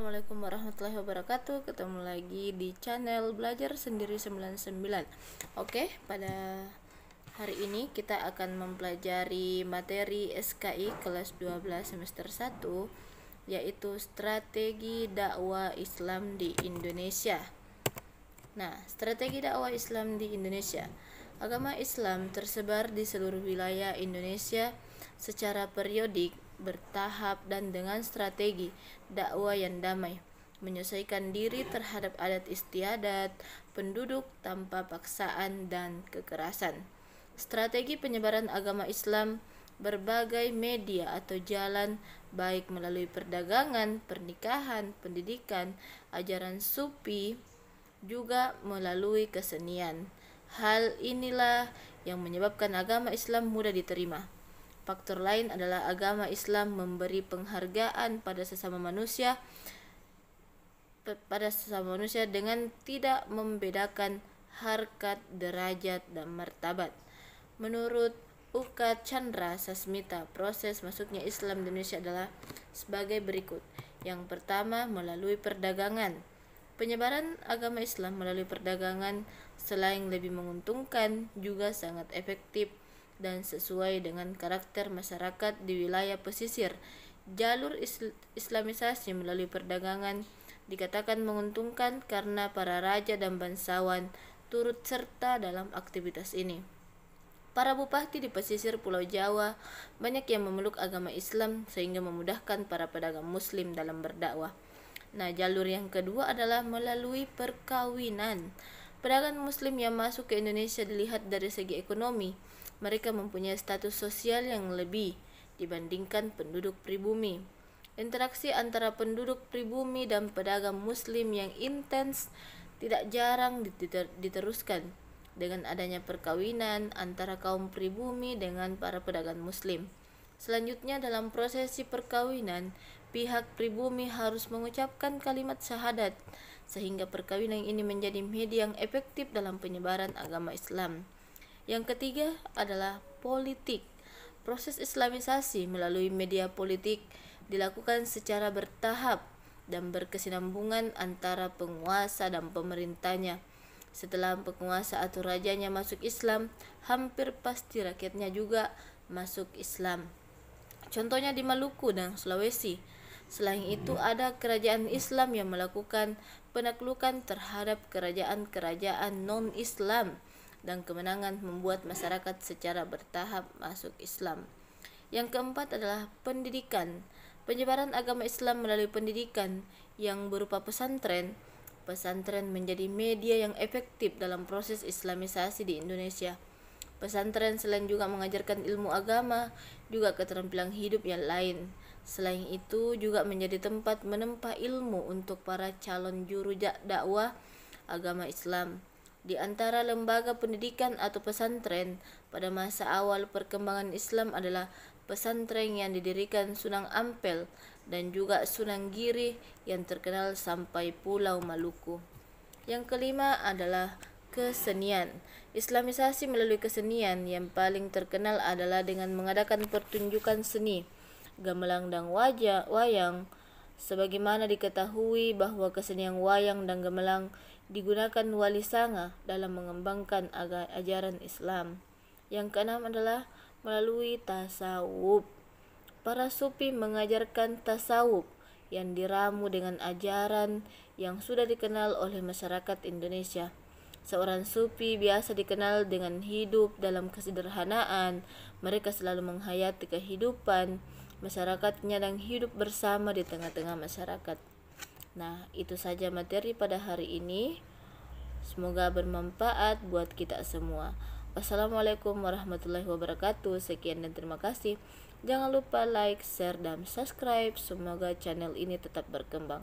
Assalamualaikum warahmatullahi wabarakatuh. Ketemu lagi di channel Belajar Sendiri 99. Oke, pada hari ini kita akan mempelajari materi SKI kelas 12 semester 1, yaitu strategi dakwah Islam di Indonesia. Nah, strategi dakwah Islam di Indonesia. Agama Islam tersebar di seluruh wilayah Indonesia secara periodik, bertahap, dan dengan strategi dakwah yang damai, menyesuaikan diri terhadap adat istiadat penduduk tanpa paksaan dan kekerasan. Strategi penyebaran agama Islam berbagai media atau jalan, baik melalui perdagangan, pernikahan, pendidikan, ajaran sufi, juga melalui kesenian. Hal inilah yang menyebabkan agama Islam mudah diterima. Faktor lain adalah agama Islam memberi penghargaan pada sesama manusia dengan tidak membedakan harkat, derajat, dan martabat. Menurut Uka Chandra Sasmita, proses masuknya Islam di Indonesia adalah sebagai berikut. Yang pertama, melalui perdagangan. Penyebaran agama Islam melalui perdagangan selain lebih menguntungkan, juga sangat efektif dan sesuai dengan karakter masyarakat di wilayah pesisir. Jalur Islamisasi melalui perdagangan dikatakan menguntungkan karena para raja dan bangsawan turut serta dalam aktivitas ini. Para bupati di pesisir Pulau Jawa banyak yang memeluk agama Islam sehingga memudahkan para pedagang Muslim dalam berdakwah. Nah, jalur yang kedua adalah melalui perkawinan. Pedagang Muslim yang masuk ke Indonesia dilihat dari segi ekonomi. Mereka mempunyai status sosial yang lebih dibandingkan penduduk pribumi. Interaksi antara penduduk pribumi dan pedagang Muslim yang intens tidak jarang diteruskan dengan adanya perkawinan antara kaum pribumi dengan para pedagang Muslim. Selanjutnya, dalam prosesi perkawinan, pihak pribumi harus mengucapkan kalimat syahadat sehingga perkawinan ini menjadi media yang efektif dalam penyebaran agama Islam. Yang ketiga adalah politik. Proses Islamisasi melalui media politik dilakukan secara bertahap dan berkesinambungan antara penguasa dan pemerintahnya. Setelah penguasa atau rajanya masuk Islam, hampir pasti rakyatnya juga masuk Islam. Contohnya di Maluku dan Sulawesi. Selain itu, ada kerajaan Islam yang melakukan penaklukan terhadap kerajaan-kerajaan non-Islam dan kemenangan membuat masyarakat secara bertahap masuk Islam. Yang keempat adalah pendidikan. Penyebaran agama Islam melalui pendidikan yang berupa pesantren. Pesantren menjadi media yang efektif dalam proses Islamisasi di Indonesia. Pesantren selain juga mengajarkan ilmu agama, juga keterampilan hidup yang lain. Selain itu juga menjadi tempat menempa ilmu untuk para calon juru dakwah agama Islam. Di antara lembaga pendidikan atau pesantren pada masa awal perkembangan Islam adalah pesantren yang didirikan Sunan Ampel dan juga Sunan Giri yang terkenal sampai Pulau Maluku. Yang kelima adalah kesenian. Islamisasi melalui kesenian yang paling terkenal adalah dengan mengadakan pertunjukan seni, gamelan dan wayang. Sebagaimana diketahui bahwa kesenian wayang dan gamelan digunakan Wali Sanga dalam mengembangkan ajaran Islam. Yang keenam adalah melalui tasawuf. Para sufi mengajarkan tasawuf yang diramu dengan ajaran yang sudah dikenal oleh masyarakat Indonesia. Seorang sufi biasa dikenal dengan hidup dalam kesederhanaan. Mereka selalu menghayati kehidupan masyarakatnya dan hidup bersama di tengah-tengah masyarakat. Nah, itu saja materi pada hari ini. Semoga bermanfaat buat kita semua. Wassalamualaikum warahmatullahi wabarakatuh. Sekian dan terima kasih. Jangan lupa like, share, dan subscribe. Semoga channel ini tetap berkembang.